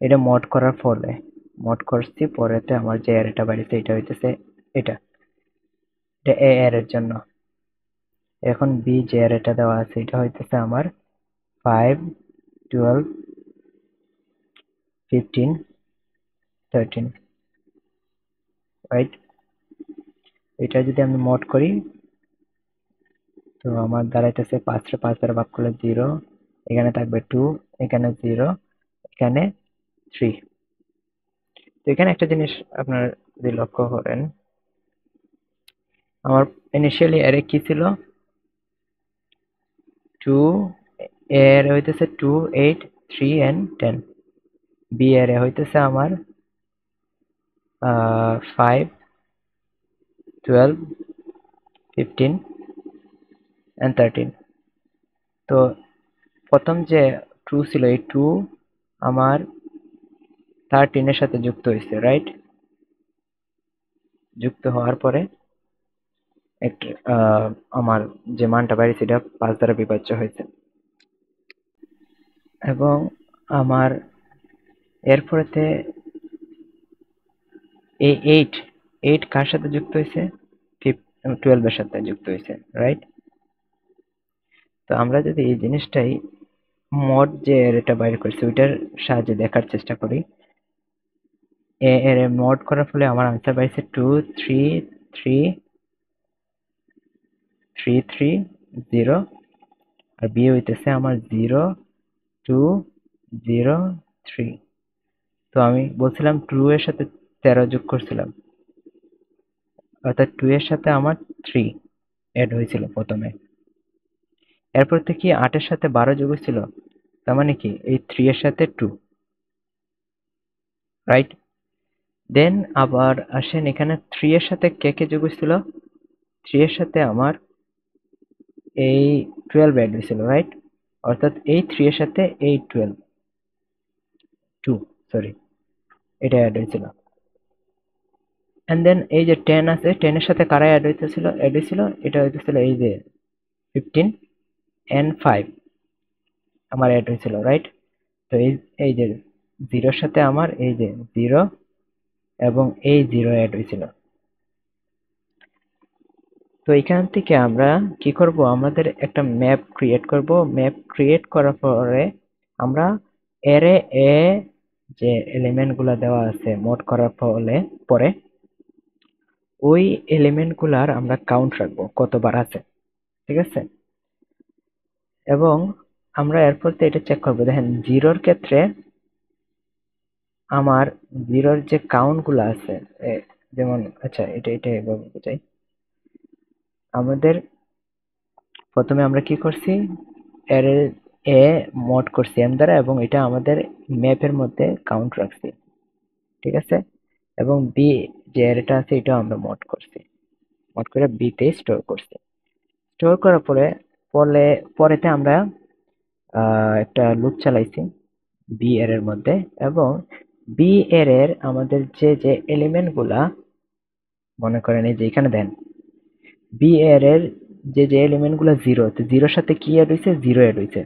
এটা মড করার ফলে মড করছি, পরেতে আমার যে অ্যারেটা বাড়িছে এটা হইতেছে এটা এটা এ অ্যারের জন্য। এখন বি যে অ্যারেটা দেওয়া আছে এটা হইতেছে আমার 5 12 15 13, রাইট? এটা যদি আমি মড করি তো আমার দাঁড়াইতেছে 5 রে 5 দ্বারা ভাগ করলে 0, এখানে থাকবে 2, এখানে 0, এখানে 3। তো এখানে একটা জিনিস আপনার যদি লক্ষ্য করেন, আমার ইনিশিয়ালি অ্যারে কি ছিল? 2 এর হইতেছে 2 8 3 and 10। বি এর হইতেছে আমার 5 12 15 and 13। তো প্রথম যে 2 ছিল এই 2 আমার 13 এর সাথে যুক্ত হয়েছে, রাইট? যুক্ত হওয়ার পরে একটা আমার যে মানটা বাইরে সেটা 5 দ্বারা বিভাজ্য হয়েছে। এবং আমার এরপরেতে এই 8 কার সাথে যুক্ত হয়েছে? 12 এর সাথে যুক্ত হয়েছে, রাইট? তো আমরা যদি এই জিনিসটাই মড যে এটা বাইর করছি ওইটার সাহায্যে দেখার চেষ্টা করি, এর মড করার ফলে আমার আনসার পাইছে 2 3 3 3 3 0, আর বি হইতেছে আমার 0 2 0 3। তো আমি বলছিলাম 2 এর সাথে 13 যোগ করছিলাম, অর্থাৎ 2 এর সাথে আমার 3 অ্যাড হয়েছিল প্রথমে। এরপর থেকে কি 8 এর সাথে 12 যোগ হয়েছিল, তার মানে কি এই 3 এর সাথে 2, রাইট? দেন আবার আসেন এখানে 3 এর সাথে কে কে যোগ হয়েছিল? 3 এর সাথে আমার এই 12 অ্যাড হয়েছিল, রাইট? অর্থাৎ এই 3 এর সাথে এই 12 2 সরি এটা অ্যাড হয়েছিল। এন্ড দেন এই যে 10 আছে, 10 এর সাথে কারা অ্যাড হয়েছিল? এটা হইতেছিল এই যে 15 and 5 আমার অ্যাড হয়েছিল, রাইট? তো এই যে 0 এর সাথে আমার এই যে 0 এবং এই 0 অ্যাড হয়েছিল। তো এখান থেকে আমরা কি করব, আমাদের একটা ম্যাপ ক্রিয়েট করব। ম্যাপ ক্রিয়েট করার পরে আমরা অ্যারে এ যে এলিমেন্ট গুলা দেওয়া আছে মোড করার পরে ওই এলিমেন্ট গুলার আমরা কাউন্ট রাখবো কতবার আছে, ঠিক আছে? এবং আমরা এরপর এটা চেক করবো। দেখেন জিরোর ক্ষেত্রে আমার জিরোর যে কাউন্ট গুলা আছে, যেমন আচ্ছা এটা এভাবে বোঝাই। আমাদের প্রথমে আমরা কি করছি, অ্যারে এ মড করছি এম দ্বারা, এবং এটা আমাদের ম্যাপের মধ্যে কাউন্ট রাখছি, ঠিক আছে? এবং বি যে অ্যারেটা আছে এটা আমরা মড করছি, মড করে বি তে স্টোর করছি। স্টোর করার পরেতে আমরা একটা লুপ চালাইছি বি এর মধ্যে, এবং বি এর আমাদের যে যে এলিমেন্ট গুলা, মনে করেন এই যে এখানে দেন বি এর যে যে এলিমেন্ট গুলা 0, তো 0 এর সাথে কি অ্যাড হয়েছে? 0 অ্যাড হয়েছে।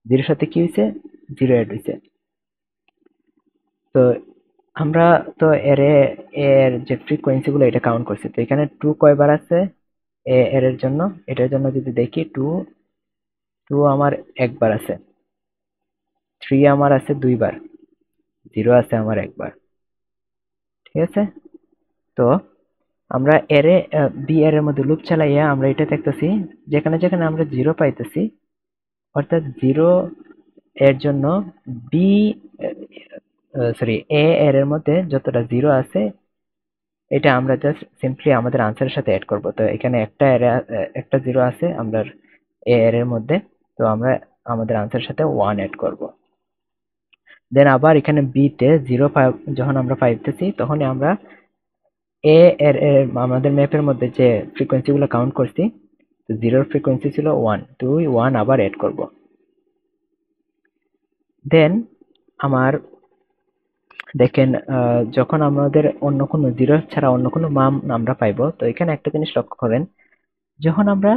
0 এর সাথে কি হয়েছে? 0 অ্যাড হয়েছে। তো আমরা তো এর যে ফ্রিকোয়েন্সি গুলো এটা কাউন্ট করছি। তো এখানে 2 কয়বার আছে এর জন্য? এটার জন্য যদি দেখি 2 আমার একবার আছে, 3 আমার আছে দুইবার, 0 আছে আমার একবার, ঠিক আছে? তো আমরা বি এর মধ্যে লুপ চালাইয়া আমরা এটা দেখতেছি, যেখানে যেখানে আমরা 0 পাইতেছি, অর্থাৎ 0 এর জন্য বি সরি এর মধ্যে যতটা 0 আছে এটা আমরা জাস্ট সিম্পলি আমাদের আনসারের সাথে অ্যাড করব। তো এখানে একটা 0 আছে আমরা এর মধ্যে, তো আমরা আমাদের আনসারের সাথে 1 অ্যাড করব। দেন আবার এখানে বি তে 0 যখন আমরা পাইতেছি তখন আমরা এর আমাদের ম্যাপের মধ্যে যে ফ্রিকোয়েন্সি গুলো কাউন্ট করছি, তো 0 ফ্রিকোয়েন্সি ছিল 1, তো 1 আবার অ্যাড করব। দেন আমার দেখেন যখন আমাদের অন্য কোনো 0 ছাড়া অন্য কোনো মান আমরা পাইবো, তো এখানে একটা জিনিস লক্ষ্য করেন, যখন আমরা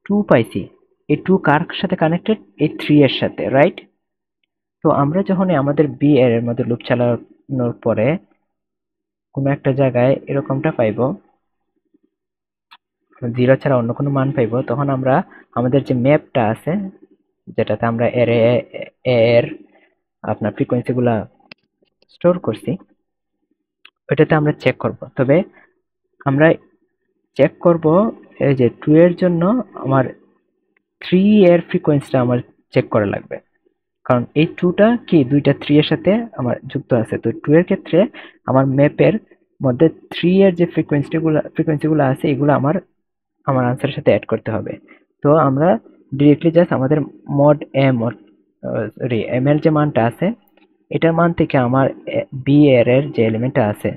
2 পাইছি, এই 2 কার সাথে কানেক্টেড? এই 3 এর সাথে, রাইট? তো আমরা যখন আমাদের বি এর মধ্যে লুপ চালানোর পরে কোনো একটা জায়গায় এরকমটা পাইবো, 0 ছাড়া অন্য কোনো মান পাইবো, তখন আমরা আমাদের যে ম্যাপটা আছে, যেটাতে আমরা এর আপনার ফ্রিকোয়েন্সি গুলা স্টোর করছি, ওইটাতে আমরা চেক করব। তবে আমরা চেক করব এই যে 2 এর জন্য আমার 3 এর ফ্রিকোয়েন্সিটা আমার চেক করা লাগবে, কারণ এই 2টা কি দুইটা 3 এর সাথে আমার যুক্ত আছে। তো 2 এর ক্ষেত্রে আমার ম্যাপের মধ্যে 3 এর যে ফ্রিকোয়েন্সিগুলো আছে, এগুলো আমার আমার আনসারের সাথে অ্যাড করতে হবে। তো আমরা ডিরেক্টলি জাস্ট আমাদের মড এম, সরি এম এর যে মানটা আছে, এটার মান থেকে আমার বি এর যে এলিমেন্টটা আছে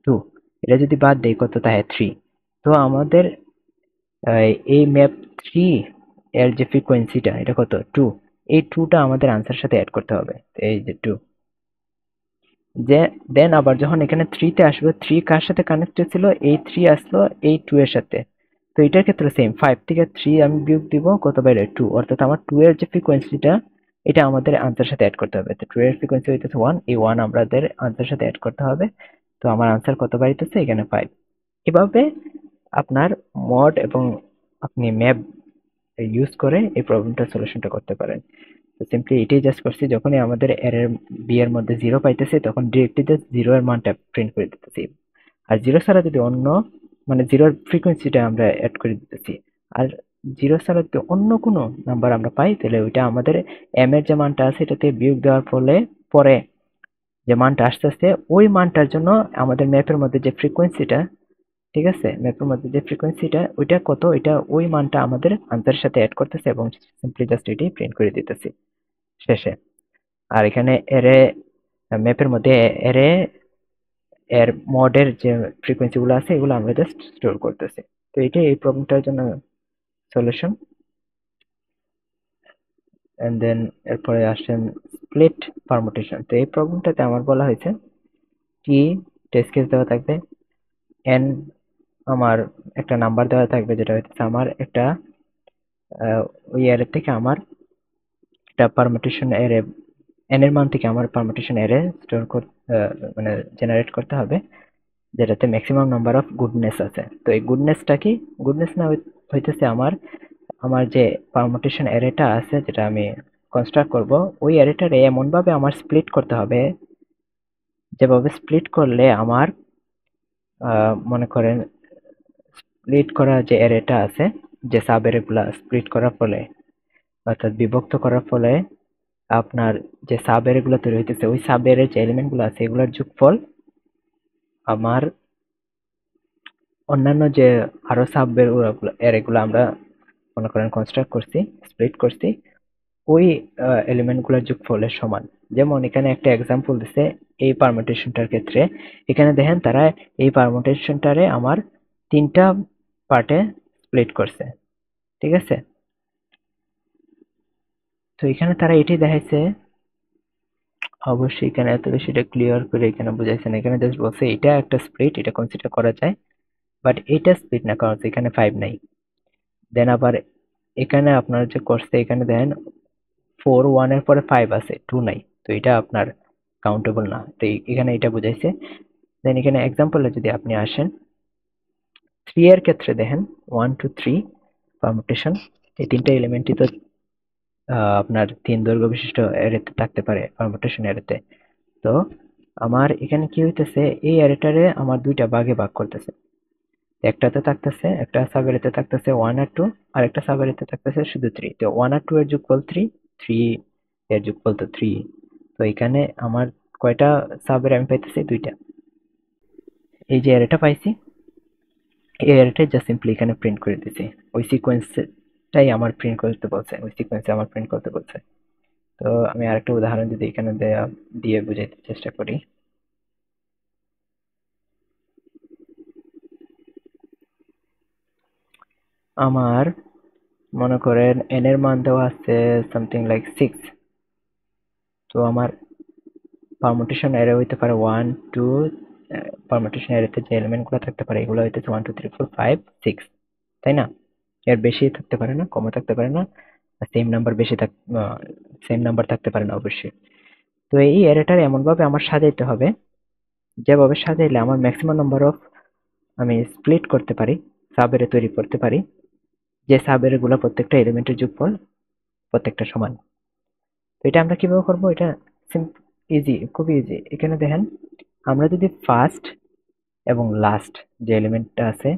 2, এটা যদি বাদ দেই কত থাকে 3। তো আমাদের এই ম্যাপ 3 এর যে ফ্রিকোয়েন্সিটা এটা কত 2, এই 2টা আমাদের আনসারের সাথে অ্যাড করতে হবে। তো এই যে 2, যে দেন আবার যখন এখানে 3 তে আসবে, 3 কার সাথে কানেক্টেড ছিল, এই 3 আসলো এই 2 এর সাথে। তো এটার ক্ষেত্রে সেম, 5 থেকে 3 আমি বিয়োগ দিব কত বাইরে 2, অর্থাৎ আমার 2 এর যে ফ্রিকোয়েন্সিটা এটা আমাদের আনসারের সাথে অ্যাড করতে হবে। তো 2 এর ফ্রিকোয়েন্সি হইতেছে 1, এই 1 আমাদের আনসারের সাথে অ্যাড করতে হবে। তো আমার আনসার কত বাইতেছে এখানে 5। এভাবে আপনার মড এবং আপনি ম্যাপ ইউজ করে এই প্রবলেমটার সলিউশনটা করতে পারেন। তো সিম্পলি এটাই জাস্ট করছি, যখনই আমাদের এর বি এর মধ্যে 0 পাইতেছি তখন ডিরেক্টলি জাস্ট 0 এর মানটা প্রিন্ট করে দিতেছি। আর 0 ছাড়া যদি অন্য, মানে 0 এর ফ্রিকোয়েন্সিটা আমরা অ্যাড করে দিতেছি। আর 0 ছাড়া যদি অন্য কোনো নাম্বার আমরা পাই, তাহলে ওইটা আমাদের এম এর যে মানটা আছে এটাতে বিয়োগ দেওয়ার ফলে পরে যে মানটা আসতেছে, ওই মানটার জন্য আমাদের ম্যাপের মধ্যে যে ফ্রিকোয়েন্সিটা, ঠিক আছে, ম্যাপের মধ্যে যে ফ্রিকোয়েন্সিটা ওইটা কত, ওইটা ওই মানটা আমাদের আনসারের সাথে অ্যাড করতেছে এবং সিম্পলি জাস্ট এটাই প্রিন্ট করে দিতেছি শেষে। আর এখানে এরে ম্যাপের মধ্যে এরে এর মডের যে ফ্রিকোয়েন্সি গুলো আছে এগুলো আমরা জাস্ট স্টোর করতেছি। তো এটাই এই প্রবলেমটার জন্য সলিউশন। এন্ড দেন এরপরে আসেন স্প্লিট পারমুটেশন। তো এই প্রবলেমটাতে আমার বলা হয়েছে টি টেস্ট কেস দেওয়া থাকবে, এন আমার একটা নাম্বার দেওয়া থাকবে, যেটা হচ্ছে আমার একটা ওই অ্যারে থেকে আমার একটা পারমুটেশন অ্যারে, এন এর মান থেকে আমার পারমুটেশন অ্যারে স্টোর মানে জেনারেট করতে হবে, যেটাতে ম্যাক্সিমাম নাম্বার অফ গুডনেস আছে। তো এই গুডনেসটা কি, গুডনেস না হইতেছে আমার আমার যে পারমুটেশন অ্যারেটা আছে যেটা আমি কনস্ট্রাক্ট করব, ওই অ্যারেটারে এমন ভাবে আমার স্প্লিট করতে হবে যেভাবে স্প্লিট করলে আমার মনে করেন স্প্লিট করা যে অ্যারেটা আছে, যে সাব অ্যারেগুলা স্প্লিট করার ফলে অর্থাৎ বিভক্ত করার ফলে আপনার যে সাব অ্যারেগুলো তৈরি হইতেছে, ওই সাব অ্যারের যে এলিমেন্ট গুলো আছে এগুলোর যোগফল আমার অন্যান্য যে আরো সাব অ্যারেগুলো আমরা মনে করেন কনস্ট্রাক্ট করছি, স্প্লিট করছি, ওই এলিমেন্ট গুলোর যোগফলের সমান। যেমন এখানে একটা এক্সাম্পল দিছে এই পারমুটেশনটার ক্ষেত্রে। এখানে দেখেন তারা এই পারমুটেশনটারে আমার 3টা পার্টে স্প্লিট করছে, ঠিক আছে। তো এখানে তারা এটাই দেখাইছে, অবশ্যই এখানে এত বেশি এটা ক্লিয়ার করে এখানে বুঝাইছে না, এখানে জাস্ট বলছে এটা একটা স্প্লিট, এটা কনসিডার করা যায়, বাট এটা স্প্লিট না, কারণ এখানে 5 নাই। দেন আবার এখানে আপনার যে করছে, এখানে দেখেন 4 1 এর পরে 5 আছে, 2 নাই, তো এটা আপনার কাউন্টেবল না। তো এখানে এটা বুঝাইছে। দেন এখানে এক্সাম্পলে যদি আপনি আসেন 3 এর ক্ষেত্রে দেখেন 1 2 3 পারমুটেশন, এই তিনটা এলিমেন্টই তো আপনার 3 দৈর্ঘ্য বিশিষ্ট অ্যারেতে থাকতে পারে পারমুটেশন অ্যারেতে। তো আমার এখানে কি হইতেছে, এই অ্যারেটারে আমার দুইটা ভাগে ভাগ করতেছে, একটাতে থাকতেছে, একটা সাব অ্যারেতে থাকতেছে 1 আর 2, আর একটা সাব অ্যারেতে থাকতেছে শুধু 3। তো 1 আর 2 এর যোগফল 3, 3 এর যোগফল তো 3। তো এখানে আমার কয়টা সাব অ্যারে আমি পাইতেছি, দুইটা। এই যে অ্যারেটা পাইছি, এই অ্যারেটাই জাস্ট সিম্পলি এখানে প্রিন্ট করে দিছি, ওই সিকোয়েন্সটাই আমার প্রিন্ট করতে বলছে, ওই সিকোয়েন্সে আমার প্রিন্ট করতে বলছে। তো আমি আরেকটা উদাহরণ যদি এখানে দিয়ে বুঝাইতে চেষ্টা করি। আমার মনে করেন এন এর মান দেওয়া আছে সামথিং লাইক 6। তো আমার পারমুটেশন অ্যারে হইতে পারে 1 2, পারমুটেশন অ্যারেতে যে এলিমেন্ট গুলো থাকতে পারে এগুলো হইতেছে 1 2 3 4 5 6, তাই না? এর বেশি থাকতে পারে না, কমও থাকতে পারে না, সেম নাম্বার থাকতে পারে না অবশ্যই। তো এই অ্যারেটার এমনভাবে আমার সাজাইতে হবে যেভাবে সাজাইলে আমার ম্যাক্সিমাম নাম্বার অফ আমি স্প্লিট করতে পারি, সাব অ্যারে তৈরি করতে পারি, যে সাব অ্যারে গুলো প্রত্যেকটা এলিমেন্টের যোগফল প্রত্যেকটা সমান। তো এটা আমরা কিভাবে করবো? এটা ইজি, খুবই ইজি। এখানে দেখেন, আমরা যদি ফার্স্ট এবং লাস্ট যে এলিমেন্টটা আছে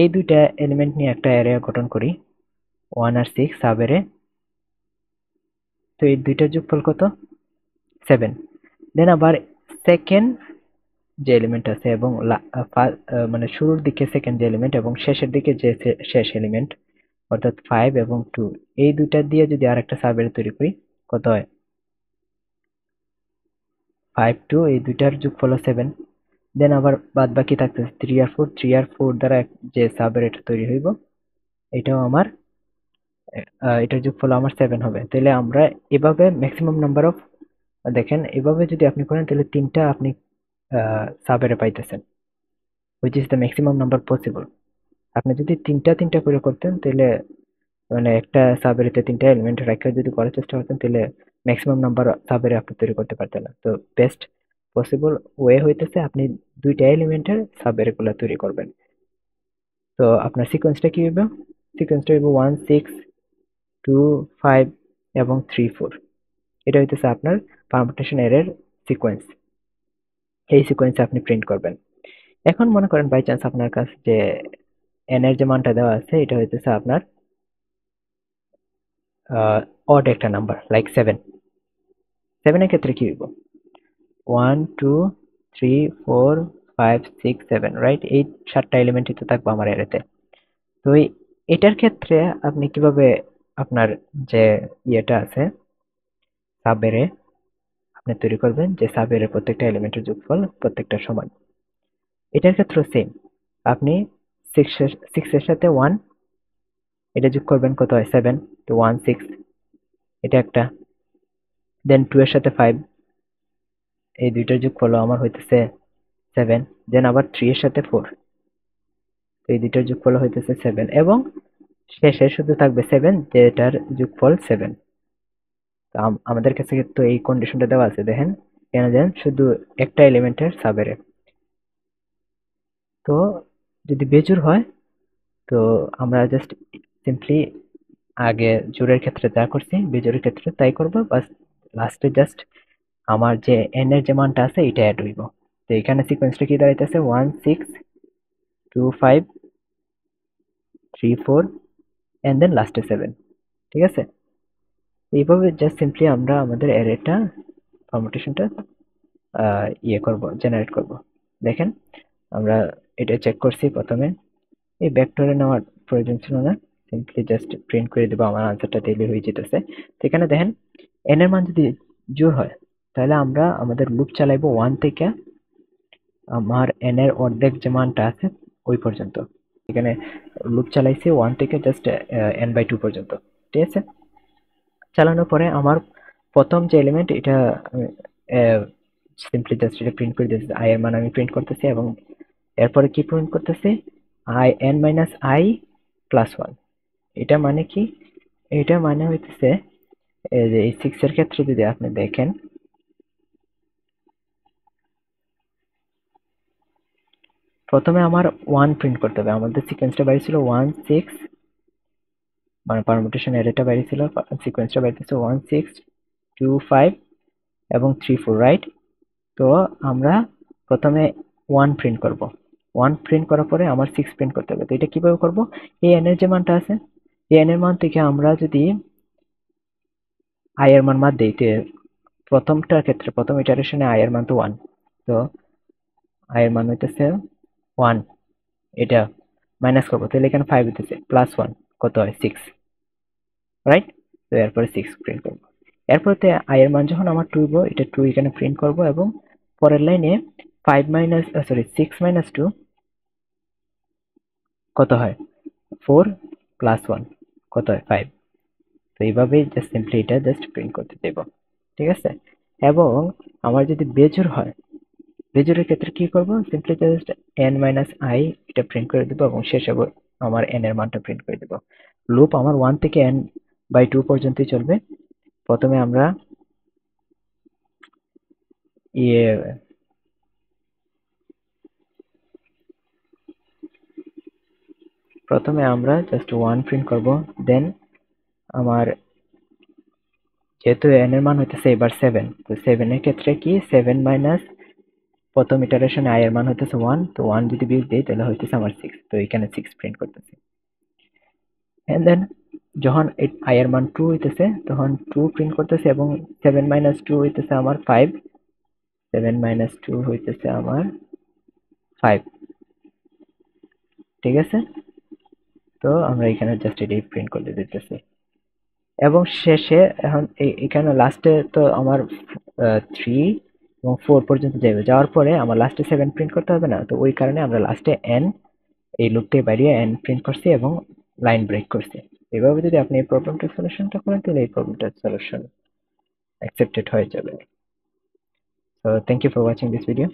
এই দুইটা এলিমেন্ট নিয়ে একটা অ্যারে গঠন করি 1 আর 6 সাব অ্যারে, তো এই দুইটার যোগফল কত? 7। দেন আবার সেকেন্ড যে এলিমেন্ট আছে এবং মানে শুরুর দিকে সেকেন্ড যে এলিমেন্ট এবং শেষের দিকে যে শেষ এলিমেন্ট অর্থাৎ 5 এবং 2, এই দুইটা দিয়ে যদি আরেকটা সাব অ্যারে তৈরি করি কত হয়? 5 2, এই দুইটার যোগফল 7। দেন আবার বাদ বাকি থাকতেছে 3 আর 4, 3 আর 4 দ্বারা যে সাব অ্যারেটা তৈরি হইব এটাও আমার এটার যোগফল আমার 7 হবে। তাহলে আমরা এভাবে ম্যাক্সিমাম নাম্বার অফ, দেখেন এভাবে যদি আপনি করেন তাহলে তিনটা আপনি সাব অ্যারে পাইতেছেন, which is the maximum number possible. আপনি যদি তিনটা তিনটা করে করতেন তাহলে মানে একটা সাব অ্যারেতে তিনটা এলিমেন্ট রেখে যদি করার চেষ্টা করতেন তাহলে ম্যাক্সিমাম নাম্বার সাব অ্যারে আপনি তৈরি করতে পারতেন না। তো বেস্ট পসিবল ওয়ে হইতেছে আপনি দুইটা এলিমেন্টের সাব অ্যারে গুলা তৈরি করবেন। তো আপনার সিকোয়েন্সটা কি হবে? সিকোয়েন্সটা হইব 1 6 2 5 এবং 3 4। এটা হইতেছে আপনার পারমুটেশন অ্যারের সিকোয়েন্স। এই সিকোয়েন্সে আপনি প্রিন্ট করবেন। এখন মনে করেন বাই চান্স আপনার কাছে যে n এর যে মানটা দেওয়া আছে এটা হইতেছে আপনার অড একটা নাম্বার লাইক 7। 7 এর ক্ষেত্রে কি হইব? 1 2 3 4 5 6 7, রাইট? এই 7টা এলিমেন্টই তো থাকবে আমার অ্যারেতে। তো এটার ক্ষেত্রে আপনি কিভাবে আপনার যে ইয়েটা আছে সাব অ্যারে আপনি তৈরি করবেন, যে সাব অ্যারে প্রত্যেকটা এলিমেন্টের যোগফল প্রত্যেকটা সমান। এটার ক্ষেত্রে সেম, আপনি 6 এর সাথে 1 এটা যোগ করবেন কত হয়? 7। তো 1 6 এটা একটা। দেন 2 এর সাথে 5, এই দুইটার যোগফল আমার হইতেছে 7। দেন আবার 3 এর সাথে 4, তো এই দুইটার যোগফল হইতেছে 7 এবং শেষে শুধু থাকবে 7 যেটার যোগফল 7। তো আমাদের কাছে তো এই কন্ডিশনটা দেওয়া আছে, দেখেন এখানে দেন শুধু একটা এলিমেন্টের সাব অ্যারে। তো যদি বেজোড় হয় তো আমরা জাস্ট সিম্পলি আগে জোড়ের ক্ষেত্রে যা করছি বেজোড়ের ক্ষেত্রে তাই করবো, বাস লাস্টে জাস্ট আমার যে n এর যে মানটা আছে এটা অ্যাড হইব। তো এখানে সিকোয়েন্সটা কি দাঁড়াইতেছে? 1 6 2 5 3 4 এন্ড দেন লাস্টে 7। ঠিক আছে? এইভাবে জাস্ট সিম্পলি আমরা আমাদের অ্যারেটা পারমুটেশনটা ইয়ে করব, জেনারেট করব। দেখেন আমরা এটা চেক করছি প্রথমে, এই ভেক্টরে নেওয়ার প্রয়োজন ছিল না, সিম্পলি জাস্ট প্রিন্ট করে দেবো, আমার আনসারটা তৈরি হয়ে যেতেছে। তো এখানে দেখেন n এর মান যদি জোড় হয় তাহলে আমরা আমাদের লুপ চালাইবো 1 থেকে আমার n এর অর্ধেক যে মানটা আছে ওই পর্যন্ত। এখানে লুপ চালাইছি 1 থেকে জাস্ট n/2 পর্যন্ত। ঠিক আছে? চালানোর পরে আমার প্রথম যে এলিমেন্ট এটা সিম্পলি জাস্ট এটা প্রিন্ট করে দিতেছি, i এর মান আমি প্রিন্ট করতেছি এবং এরপরে কি প্রিন্ট করতেছি? i n minus i plus 1। এটা মানে কি? এটা মানে হইতেছে এই যে এই 6 এর ক্ষেত্রে যদি আপনি দেখেন প্রথমে আমার 1 প্রিন্ট করতে হবে। আমাদের সিকোয়েন্সটা বাইরে ছিল 1 6, মানে পারমুটেশন অ্যারেটা বাইরে ছিল, সিকোয়েন্সটা বাইরে ছিল 1 6 2 5 এবং 3 4, রাইট? তো আমরা প্রথমে 1 প্রিন্ট করব। 1 প্রিন্ট করার পরে আমার 6 প্রিন্ট করতে হবে। তো এটা কিভাবে করব? এই n এর যে মানটা আছে এই n এর মান থেকে আমরা যদি i এর মান বাদ দিই, প্রথমটার ক্ষেত্রে প্রথম ইটারেশনে i এর মান তো 1, তো i এর মান হইতেছে 1, এটা মাইনাস করবো তাহলে এখানে 5 হইতেছে, প্লাস 1 কত হয়? 6, রাইট? তো এরপরে 6 প্রিন্ট করবো। এরপরে i এর মান যখন আমার 2 হইব এটা 2 এখানে প্রিন্ট করব এবং পরের লাইনে 6 মাইনাস 2 কত হয়? 4 প্লাস 1 কত হয়? 5। তো এইভাবেই জাস্ট সিম্পলি এটা জাস্ট প্রিন্ট করতে দেব। ঠিক আছে? এবং আমার যদি বেজোড় হয়, বেজোড়ের ক্ষেত্রে কি করব? Simply just n minus i এটা প্রিন্ট করে দেবো এবং শেষে আমার n এর মানটা প্রিন্ট করে দেবো। লুপ আমার 1 থেকে n/2 পর্যন্তই চলবে। প্রথমে আমরা ইয়ে প্রথমে আমরা জাস্ট 1 প্রিন্ট করব, দেন আমার যেহেতু n এর মান হইতেছে এবার 7, তো 7 এর ক্ষেত্রে কি 7 মাইনাস প্রথম ইটারেশনে i এর মান হইতেছে 1, তো 1 যদি বিয়োগ দেই তাহলে হইতেছে আমার 6, তো এখানে 6 প্রিন্ট করতেছি। এন্ড দেন যখন i এর মান 2 হইতেছে তখন 2 প্রিন্ট করতেছি এবং 7 মাইনাস 2 হইতেছে আমার 5, 7 মাইনাস 2 হইতেছে আমার 5, ঠিক আছে। তো আমরা এখানে জাস্ট এটাই প্রিন্ট করে দিতেছি এবং শেষে এখন এখানে লাস্টে তো আমার 3 এবং 4 পর্যন্ত যাবে, যাওয়ার পরে আমার লাস্টে 7 প্রিন্ট করতে হবে না, তো ওই কারণে আমরা লাস্টে n এই লুপ থেকে বাইরে n প্রিন্ট করছি এবং লাইন ব্রেক করছি। এভাবে যদি আপনি এই প্রবলেমটার সলিউশনটা করেন তাহলে এই প্রবলেমটার সলিউশন অ্যাকসেপ্টেড হয়ে যাবে। So thank you for watching this video.